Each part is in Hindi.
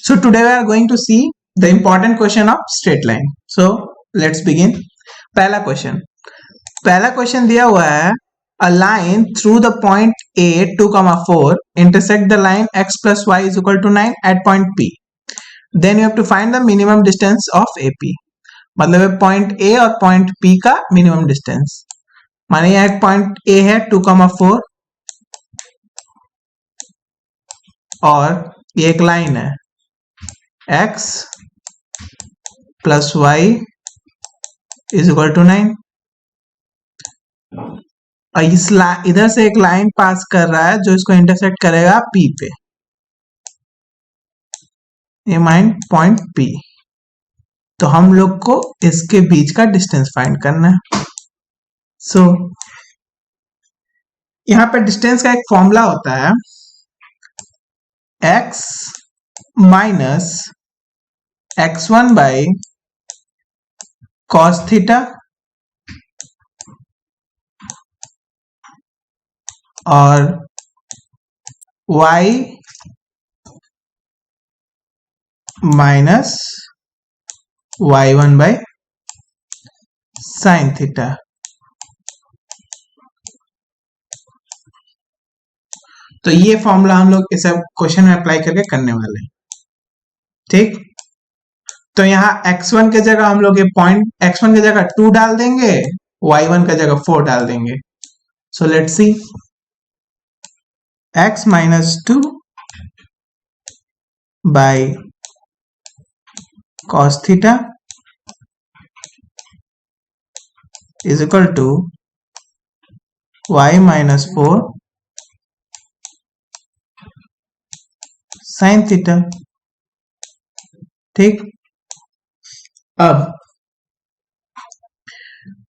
So today we are going to see the important question of straight line. So let's begin. पहला क्वेश्चन दिया हुआ है a line through the point A 2,4 intersect the line x plus y is equal to 9 at point P. Then you have to find the minimum distance of AP. मतलब है पॉइंट A और पॉइंट P का मिनिमम डिस्टेंस. माने यहाँ एक पॉइंट A है 2,4 और ये एक लाइन है x plus y is equal to 9. और इधर से एक लाइन पास कर रहा है जो इसको इंटरसेक्ट करेगा P पे. ये माइन पॉइंट P. तो हम लोग को इसके बीच का डिस्टेंस फाइंड करना है. सो यहाँ पे डिस्टेंस का एक फॉर्मूला होता है x minus x1 by cos theta और y minus y1 by sine theta. तो ये फॉर्मूला हम लोग इस क्वेश्चन में अप्लाई करके करने वाले हैं. ठीक. तो यहाँ x1 के जगह हम लोग ये पॉइंट x1 की जगह 2 डाल देंगे, y1 का जगह 4 डाल देंगे. So let's see. x minus 2 by cos theta is equal to y minus 4 sine theta. ठीक.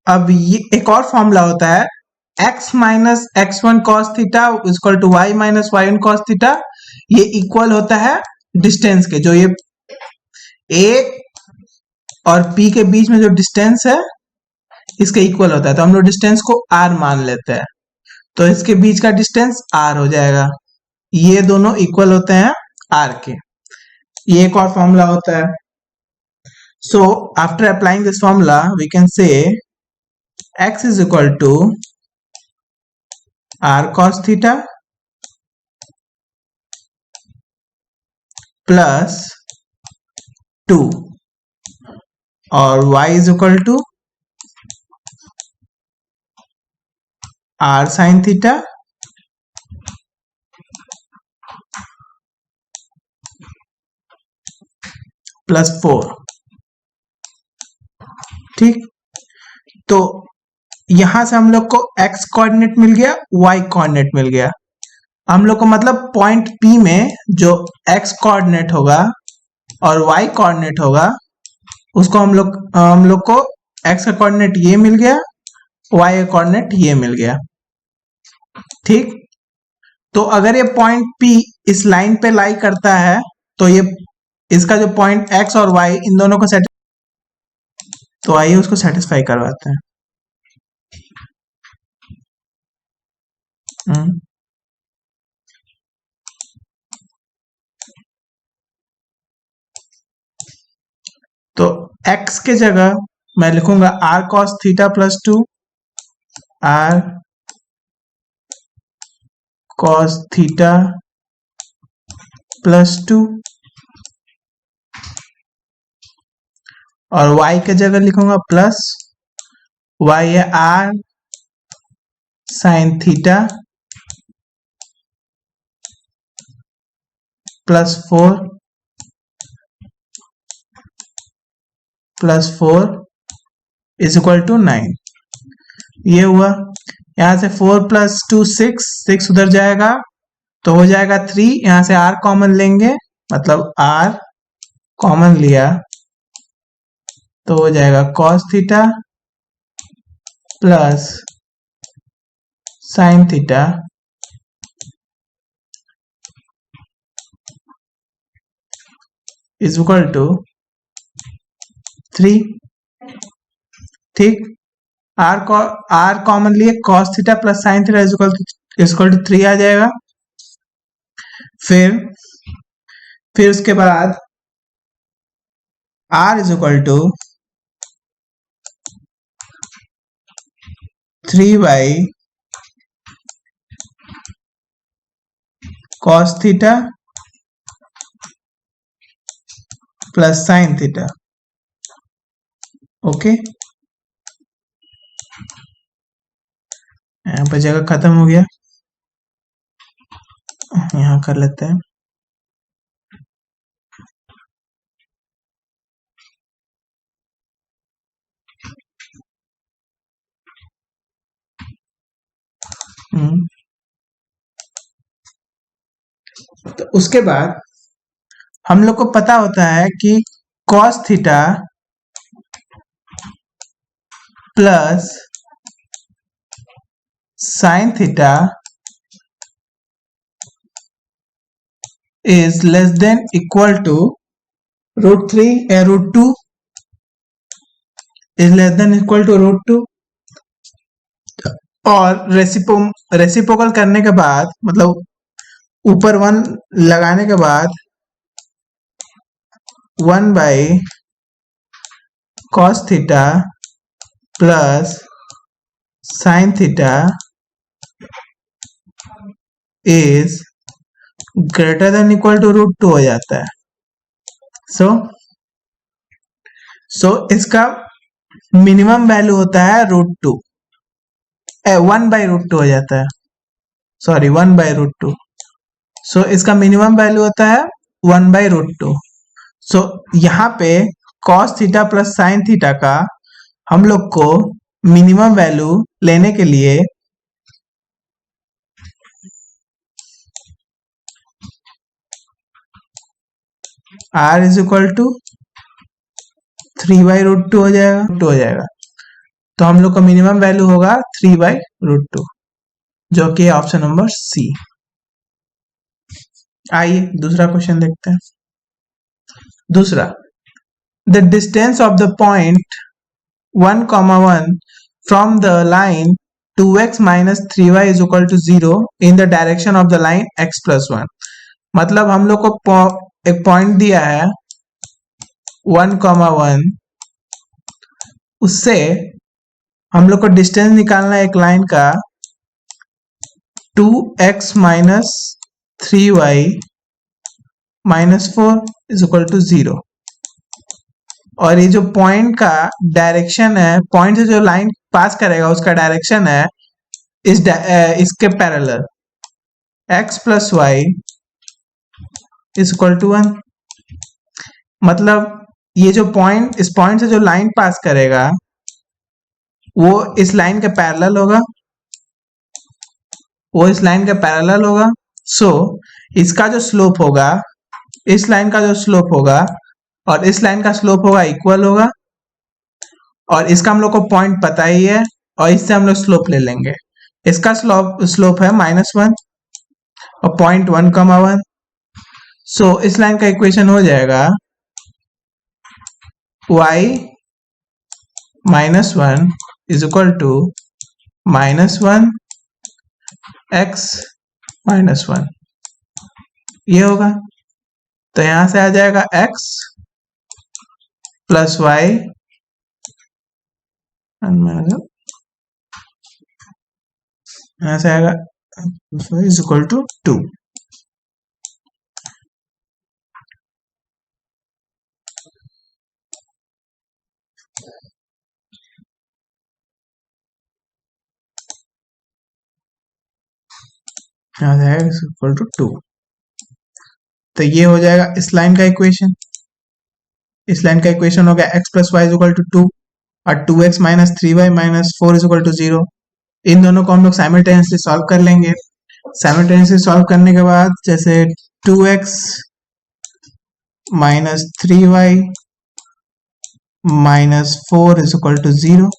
अब ये एक और फॉर्मूला होता है x minus x1 cos theta equal to y minus y1 cos theta. ये इक्वल होता है डिस्टेंस के, जो ये a और p के बीच में जो डिस्टेंस है इसके इक्वल होता है. तो हम लोग डिस्टेंस को r मान लेते हैं, तो इसके बीच का डिस्टेंस r हो जाएगा. ये दोनों इक्वल होते हैं r के. ये एक और फॉर्मूला होता है. So after applying this formula we can say x is equal to r cos theta plus 2 और y is equal to r sin theta plus 4. ठीक. तो यहां से हम लोग को x कोऑर्डिनेट मिल गया, y कोऑर्डिनेट मिल गया. हम लोग को मतलब पॉइंट P में जो x कोऑर्डिनेट होगा और y कोऑर्डिनेट होगा उसको हम लोग को x का कोऑर्डिनेट ये मिल गया, y का कोऑर्डिनेट ये मिल गया. ठीक. तो अगर ये पॉइंट P इस लाइन पे लाई करता है तो ये इसका जो पॉइंट x और y इन दोनों को तो आइए उसको सेटिस्फाई करवाते हैं. तो x के जगह मैं लिखूंगा r cos theta plus 2 r cos theta plus 2 और y के जगह लिखूंगा प्लस y है r sine theta plus 4 is equal to 9. ये हुआ. यहां से 4 प्लस 2 6 उधर जाएगा तो हो जाएगा 3. यहां से r कॉमन लेंगे, मतलब r कॉमन लिया तो हो जाएगा cos theta plus sine theta is equal to 3. ठीक. r कॉमन लिए cos theta plus sine theta is equal to 3 आ जाएगा. फिर फिर उसके बाद r is equal to 3 cos theta plus sine theta. Okay, यहाँ पर जगह खत्म हो गया, यहाँ कर लेते हैं। तो उसके बाद हम लोग को पता होता है कि cos theta plus sine theta is less than equal to √3 √2 is less than equal to √2। और रेसिप्रोकल करने के बाद, मतलब ऊपर 1 लगाने के बाद 1/cos theta plus sine theta is greater than equal to √2 हो जाता है। सो इसका मिनिमम वैल्यू होता है √2, 1/√2 हो जाता है, सॉरी 1/√2। सो इसका मिनिमम वैल्यू होता है 1/√2। सो यहाँ पे cos theta plus sine theta का हम लोग को मिनिमम वैल्यू लेने के लिए r इज इक्वल टू 3/√2 हो जाएगा। तो हम लोग का मिनिमम वैल्यू होगा 3/√2, जो कि ऑप्शन नंबर सी। आइए दूसरा क्वेश्चन देखते हैं। दूसरा, the distance of the point 1,1 from the line 2x minus 3y is equal to 0 in the direction of the line x plus 1। मतलब हम लोग को एक पॉइंट दिया है 1,1, उससे हम लोग को डिस्टेंस निकालना है एक लाइन का 2x minus 3y minus 4 is equal to 0। और ये जो पॉइंट का डायरेक्शन है, पॉइंट से जो लाइन पास करेगा उसका डायरेक्शन है इसके parallel x plus y is equal to 1। मतलब ये जो पॉइंट, इस पॉइंट से जो लाइन पास करेगा वो इस लाइन के पैरेलल होगा, सो इसका जो स्लोप होगा, इस लाइन का जो स्लोप होगा और इस लाइन का स्लोप होगा, इक्वल होगा। और इसका हम लोग को पॉइंट पता ही है और इससे हम लोग स्लोप ले लेंगे। इसका स्लोप है -1 और पॉइंट 1,1। सो इस लाइन का इक्वेशन हो जाएगा y -1 is equal to -1 x -1, ये होगा। तो यहां से आ जाएगा x प्लस y यहां से आएगा इज इक्वल टू 2। यहाँ से आएगा इज इक्वल टू 2। तो ये हो जाएगा इस लाइन का इक्वेशन। इस लाइन का इक्वेशन हो गया x plus y is equal to 2 और 2x minus 3y minus 4 is equal to 0। इन दोनों को हम लोग साइमल्टेनियसली सॉल्व कर लेंगे। साइमल्टेनियसली सॉल्व करने के बाद जैसे 2x minus 3y minus 4 is equal to 0,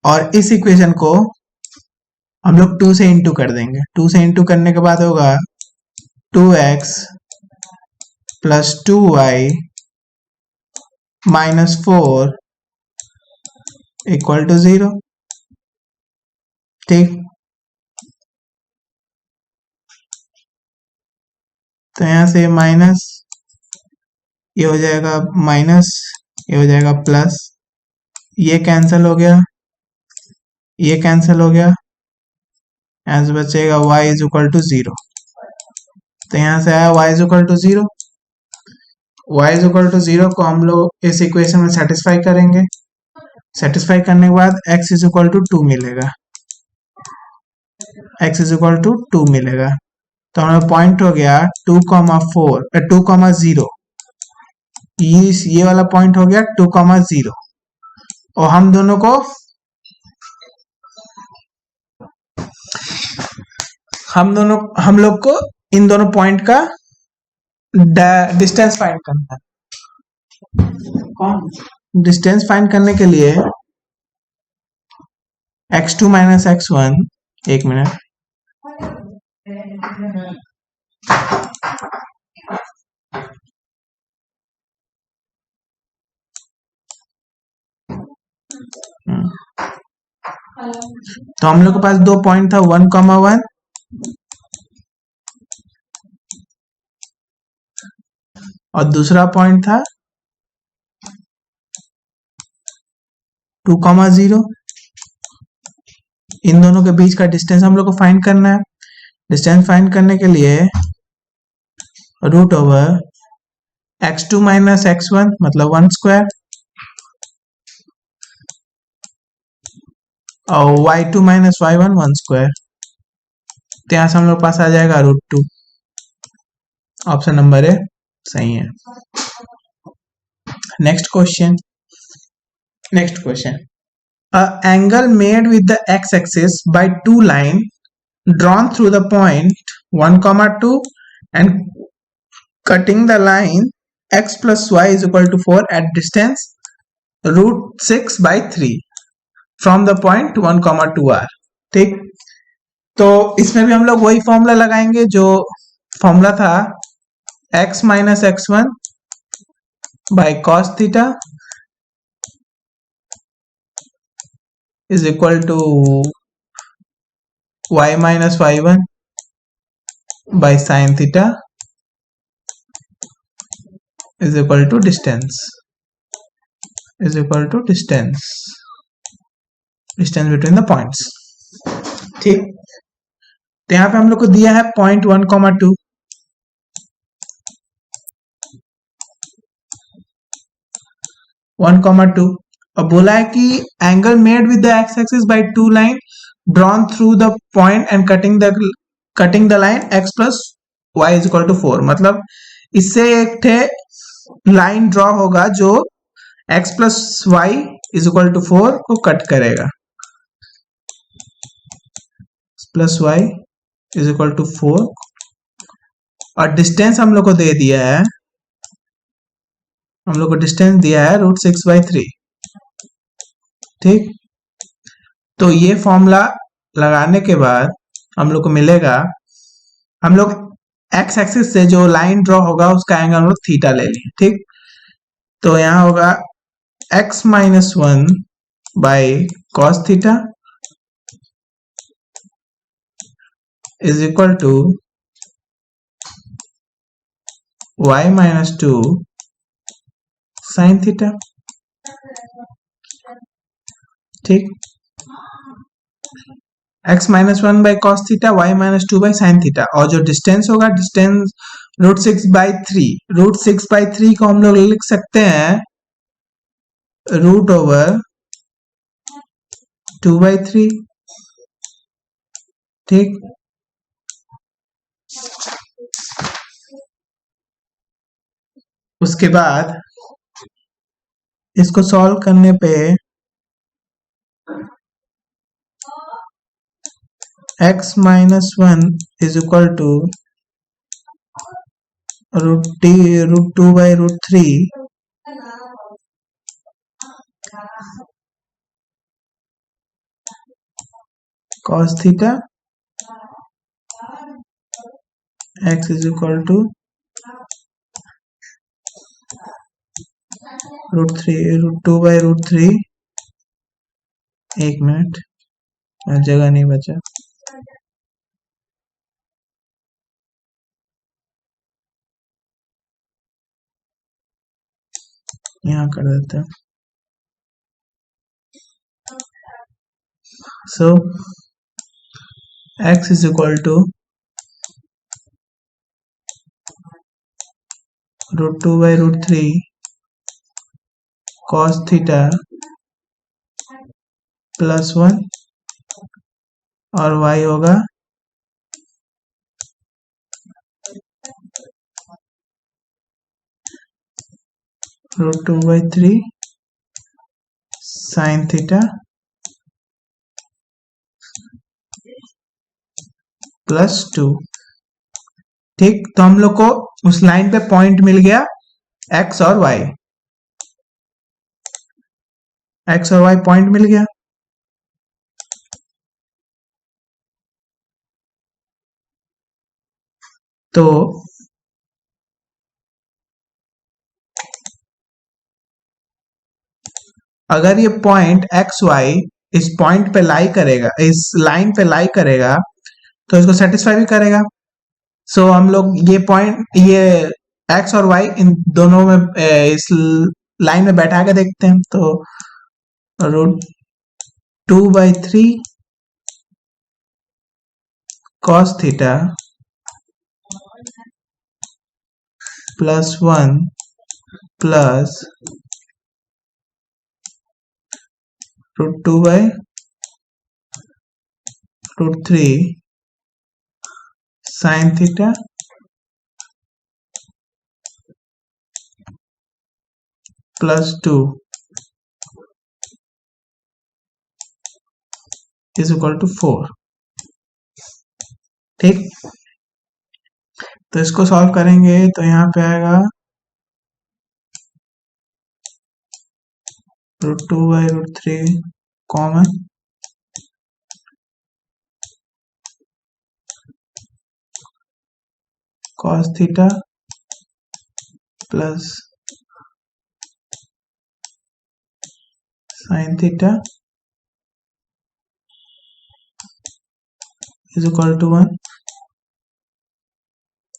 और इस इक्वेशन को हम लोग 2 से इंटू कर देंगे। 2 से इंटू करने के बाद होगा 2x plus 2y minus 4 equal to 0। ठीक, तो यहाँ से माइनस, ये हो जाएगा माइनस, ये हो जाएगा प्लस, ये कैंसिल हो गया, ये कैंसिल हो गया, यहाँ से बचेगा y इज इक्वल टू 0। तो यहाँ से आया y is equal to 0। y is equal to 0 को हम लोग इस इक्वेशन में सेटिस्फाई करेंगे। सेटिस्फाई करने के बाद x इज इक्वल टू 2 मिलेगा, x इज इक्वल टू 2 मिलेगा। तो हमारा पॉइंट हो गया 2,4 2,0, ये वाला पॉइंट हो गया 2,0, और हम दोनों को हम लोग को इन दोनों पॉइंट का डिस्टेंस फाइंड करना है। कौन डिस्टेंस फाइंड करने के लिए x2 माइनस x1, एक मिनट, तो हम लोग के पास दो पॉइंट था 1,1 और दूसरा पॉइंट था 2,0। इन दोनों के बीच का डिस्टेंस हम लोग को फाइंड करना है। डिस्टेंस फाइंड करने के लिए root over x2 minus x1 मतलब 1 स्क्वायर और y2 माइनस y1 1 स्क्वायर। तो यहाँ से हम लोग पास आ जाएगा √2। ऑप्शन नंबर ए सही है। Next question a angle made with the x-axis by two line drawn through the point 1,2 and cutting the line x plus y is equal to 4 at distance √6/3 from the point 1,2 r। ठीक, तो इसमें भी हम लोग वही फॉर्मूला लगाएंगे जो फॉर्मूला था x minus x1 by cos theta is equal to y minus y1 by sin theta is equal to distance between the points। ठीक, तो यहाँ पे हम लोग को दिया है पॉइंट 1,2, और बोला है कि angle made with the x axis by two line drawn through the point and cutting the line x plus y is equal to 4। मतलब इससे एक थे लाइन ड्रॉ होगा जो x plus y is equal to 4 को कट करेगा, plus y is equal to 4, और डिस्टेंस हम लोग को दे दिया है, हम लोग को डिस्टेंस दिया है √6/3। ठीक, तो ये फॉर्मूला लगाने के बाद हम लोग को मिलेगा, हम लोग एक्स एक्सिस से जो लाइन ड्रॉ होगा उसका एंगल हम लोग थीटा ले लें। ठीक, तो यहाँ होगा x minus 1 by cos theta is equal to y minus 2 sine theta. ठीक, x minus 1 by cos theta, y minus 2 by sine theta, और जो डिस्टेंस होगा डिस्टेंस √6/3 को हम लोग लिख सकते हैं रूट ओवर 2/3। ठीक, उसके बाद इसको सॉल्व करने पे x minus 1 is equal to √2/√3 cos theta x is equal to √2/√3। एक मिनट, जगह नहीं बचा, यहाँ कर देते हैं। So x is equal to √2/√3 cos theta +1 और y होगा √2/3 sin थीटा +2। ठीक, तो हम लोग को उस लाइन पे पॉइंट मिल गया x और y, x और y पॉइंट मिल गया। तो अगर ये पॉइंट एक्स वाई इस पॉइंट पे लाई करेगा, इस लाइन पे लाई करेगा, तो इसको सेटिस्फाई भी करेगा। सो हम लोग ये पॉइंट, ये एक्स और वाई इन दोनों में इस लाइन में बैठा के देखते हैं। तो √2/3 cos theta +1 plus √2/√3 sin theta +2 is equal to 4। ठीक, तो इसको सॉल्व करेंगे तो यहाँ पे आएगा √2/√3 common cos theta plus sin theta is equal to 1।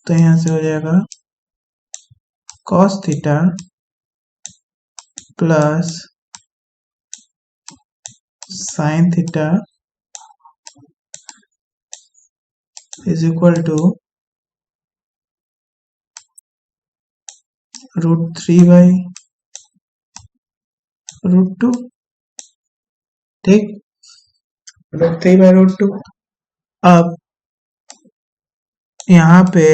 तो यहाँ से हो जाएगा cos theta plus sin theta is equal to √3/√2। ठीक, √3/√2। अब यहाँ पे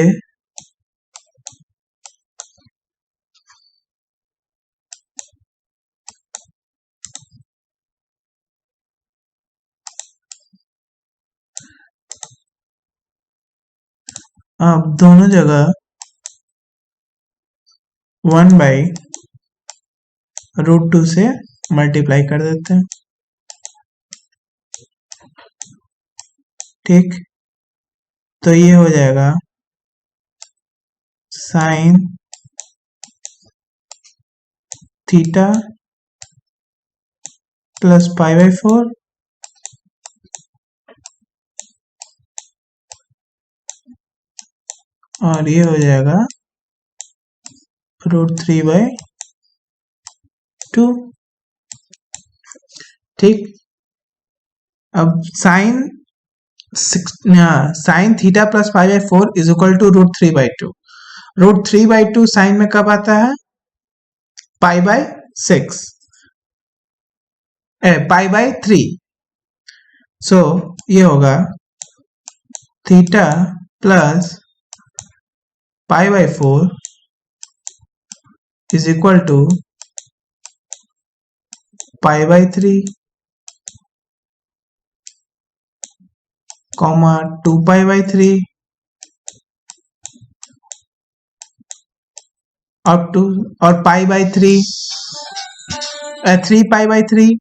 अब दोनों जगह 1/√2 से मल्टीप्लाई कर देते हैं। ठीक, तो ये हो जाएगा sin थीटा प्लस π/4 और ये हो जाएगा √3/2। ठीक, अब sin theta plus π/4 is equal to √3/2। √3/2 sine में कब आता है? π/6 π/3। सो ये होगा theta plus π/4 is equal to π/3 comma 2π/3 up to और π/3 3π/3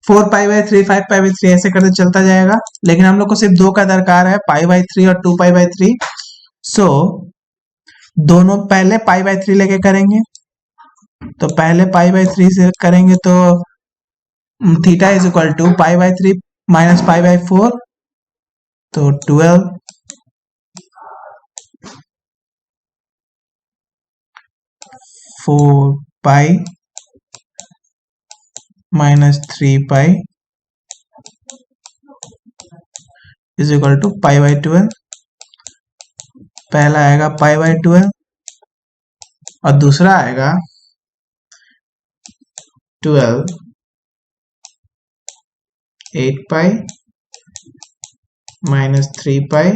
4π/3 5π/3 ऐसे करते चलता जाएगा। लेकिन हम लोग को सिर्फ दो का दरकार है, π/3 और 2π/3। सो दोनों पहले π/3 लेके करेंगे। तो पहले π/3 से करेंगे तो theta is equal to π/3 minus π/4 तो 12 4π minus 3 pi is equal to pi by 12। पहला आएगा पाई बाई 12 और दूसरा आएगा 12 8 pi minus 3 pi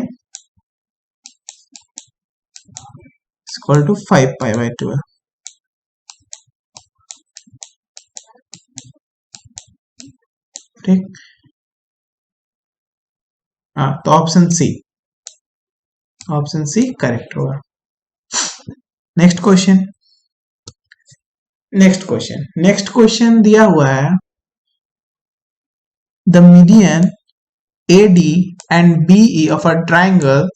equal to 5 pi by 12। ठीक। हाँ, तो ऑप्शन सी करेक्ट होगा। नेक्स्ट क्वेश्चन दिया हुआ है the median AD and BE of a triangle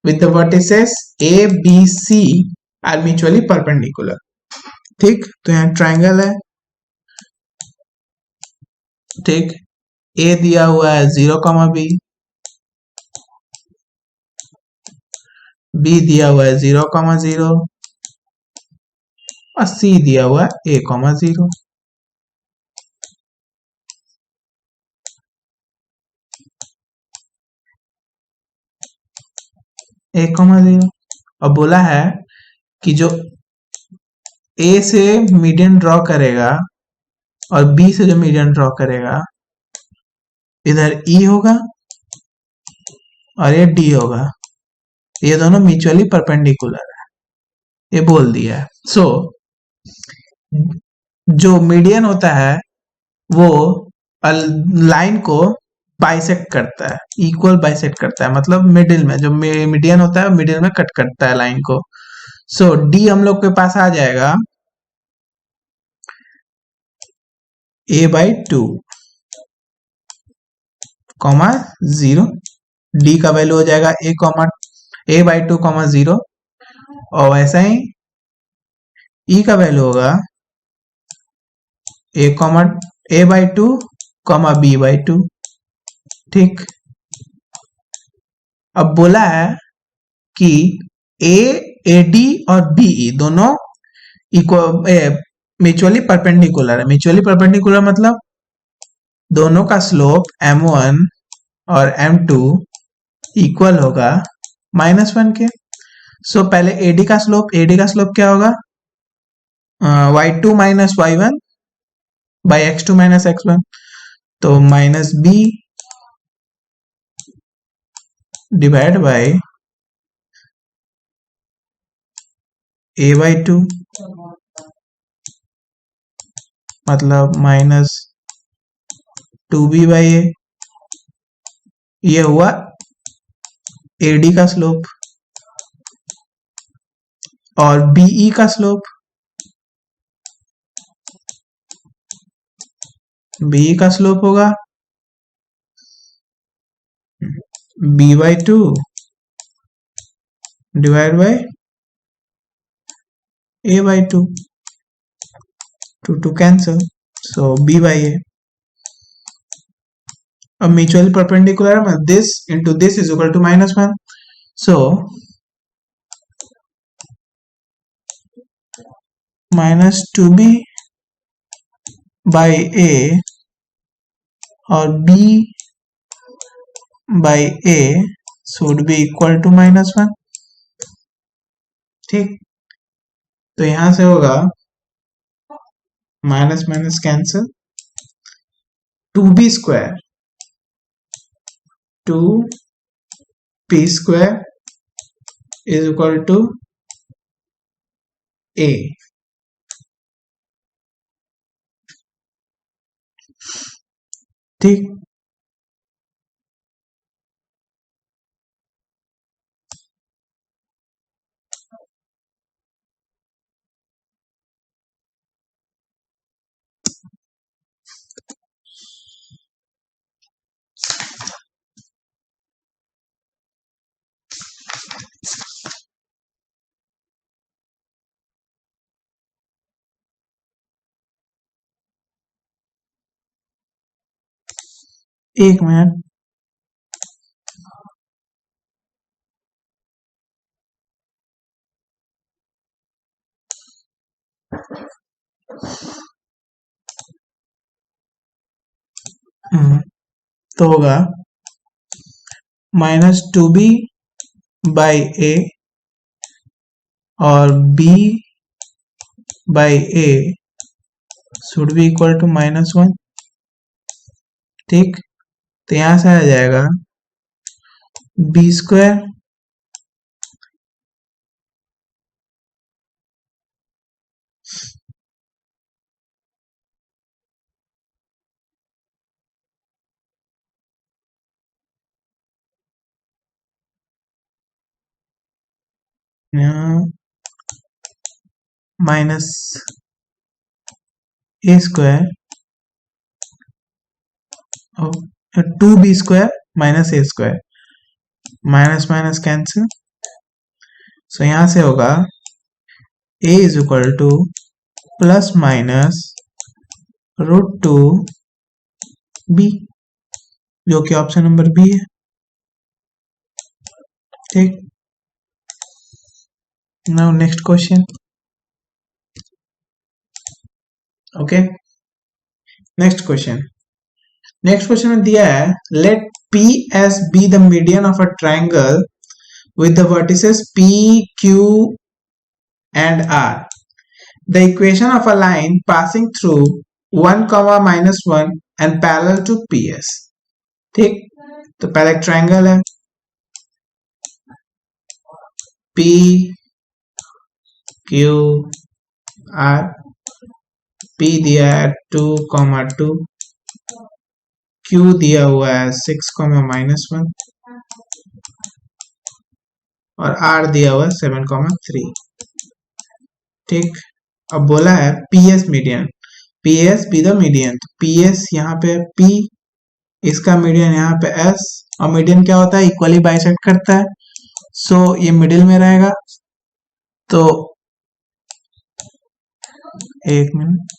with the vertices A, B, C are mutually perpendicular। ठीक, तो यहाँ ट्राइंगल है। ठीक, A दिया हुआ है 0, B दिया हुआ है 0, और C दिया हुआ है A, 0। A, 0 और बोला है कि जो A से मीडियन ड्रॉ करेगा और B से जो मीडियन ड्रॉ करेगा, इधर E होगा और ये D होगा, ये दोनों म्यूचुअली परपेंडिकुलर है, ये बोल दिया है। सो जो मीडियन होता है वो लाइन को बाइसेक्ट करता है, इक्वल बाइसेक्ट करता है, मतलब मिडिल में जो मीडियन होता है मिडिल में कट करता है लाइन को। सो डी हम लोग के पास आ जाएगा A/2, 0। डी का वैल्यू हो जाएगा A/2, 0। और वैसा ही ई का वैल्यू होगा A/2, B/2। ठीक, अब बोला है कि ए AD और BE दोनों म्यूचुअली परपेंडिकुलर है। म्यूचुअली परपेंडिकुलर मतलब दोनों का स्लोप M1 और M2 इक्वल होगा -1 के। सो पहले AD का स्लोप क्या होगा, y2 minus y1 by x2 minus x1, तो -b डिवाइड बाई A/2, मतलब -2b/a। ये हुआ AD का स्लोप। और BE का स्लोप, BE का स्लोप होगा B/2 divide by A/2, 2 cancel, so B/a। अब म्यूचुअली परपेंडिकुलर है, this into this is equal to -1। So -2b by a और b by a should be equal to -1। ठीक, तो यहां से होगा minus minus cancel, 2b², 2p² is equal to a। ठीक, एक मिनट। तो होगा -2b/a और b by a should be equal to -1। ठीक, तो यहां से आ जाएगा b² माइनस a² और 2b² minus a², minus minus cancel. So यहां से होगा a is equal to plus minus √2b, जो कि ऑप्शन नंबर बी है। ठीक, now next question. Okay, next question में दिया है let P S be the median of a triangle with the vertices P, Q and R. The equation of a line passing through 1, -1 and parallel to PS. ठीक, तो पहले एक ट्राइंगल है P, Q, R, P दिया है 2, 2, Q दिया हुआ है 6, -1 और R दिया हुआ है 7, 3। ठीक, अब बोला है PS median, PS B the median. तो PS यहाँ पे P, इसका मीडियन यहाँ पे S, और मीडियन क्या होता है, इक्वली बाइसेक्ट करता है। सो ये मिडिल में रहेगा। तो एक मिनट,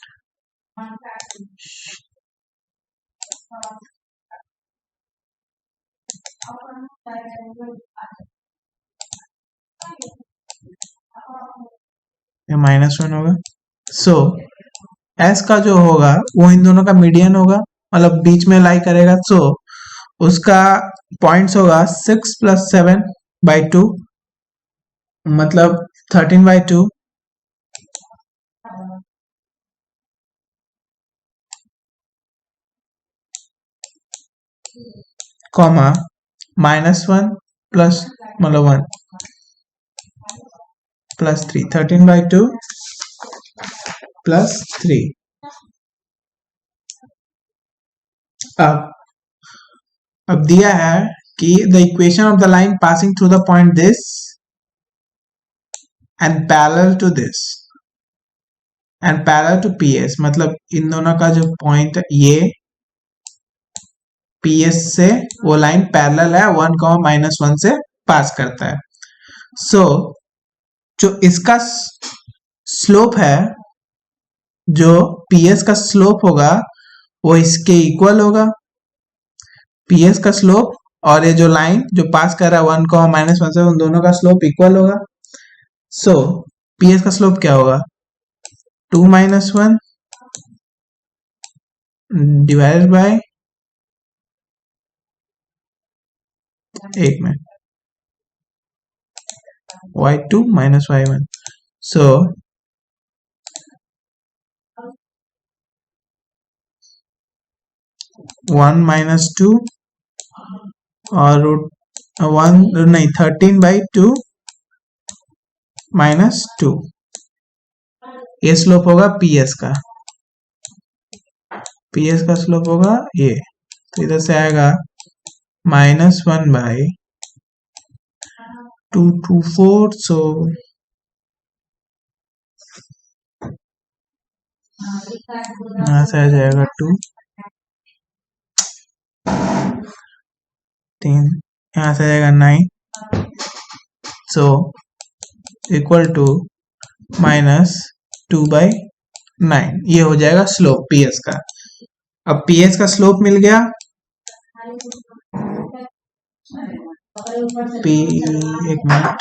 ये -1 होगा। सो S का जो होगा वो इन दोनों का मीडियन होगा, मतलब बीच में लाई करेगा। सो उसका पॉइंट्स होगा 6 + 7/2, मतलब 13/2, कॉमा -1 प्लस मतलब 1 प्लस 3, 13/2 प्लस 3। अब दिया है कि the equation of the line passing through the point this and parallel to this and parallel to PS, मतलब इन दोनों का जो पॉइंट ये PS से वो लाइन पैरेलल है, 1, -1 से पास करता है। सो जो इसका स्लोप है, जो PS का स्लोप होगा वो इसके इक्वल होगा। PS का स्लोप और ये जो लाइन जो पास कर रहा है 1, -1 से, उन दोनों का स्लोप इक्वल होगा। सो PS का स्लोप क्या होगा, 2 - 1 डिवाइडेड बाय, एक में y2 - y1। सो (1 - 2) और √1 नहीं 13/2 -2, ये स्लोप होगा PS का। PS का स्लोप होगा ये, तो इधर से आएगा -1/224। सो यहाँ से आ जाएगा 2, 3, यहाँ से आ जाएगा 9। सो इक्वल टू -2/9, ये हो जाएगा स्लोप PS का। अब PS का स्लोप मिल गया, एक मिनट,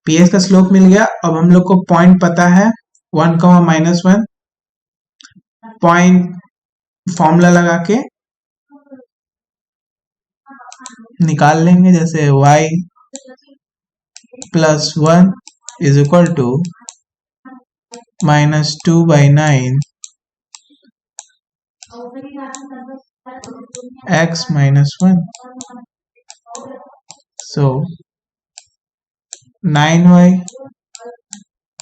PS का स्लोप मिल गया। अब हम लोग को पॉइंट पता है 1, -1, पॉइंट फॉर्मूला लगा के निकाल लेंगे, जैसे y plus 1 is equal to -2/9 x minus 1. So 9y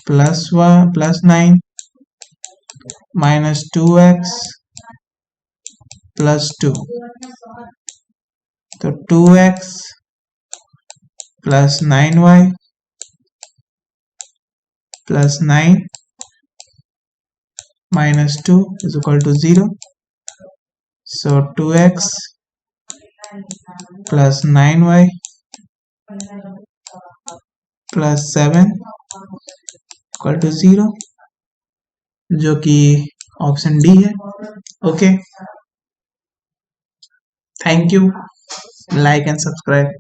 plus 1 plus 9 minus 2x plus 2. तो 2x plus 9y plus 9 minus 2 is equal to 0. So 2x plus 9y plus 7 equal to 0, जो कि ऑप्शन डी है। Okay, thank you, like and subscribe.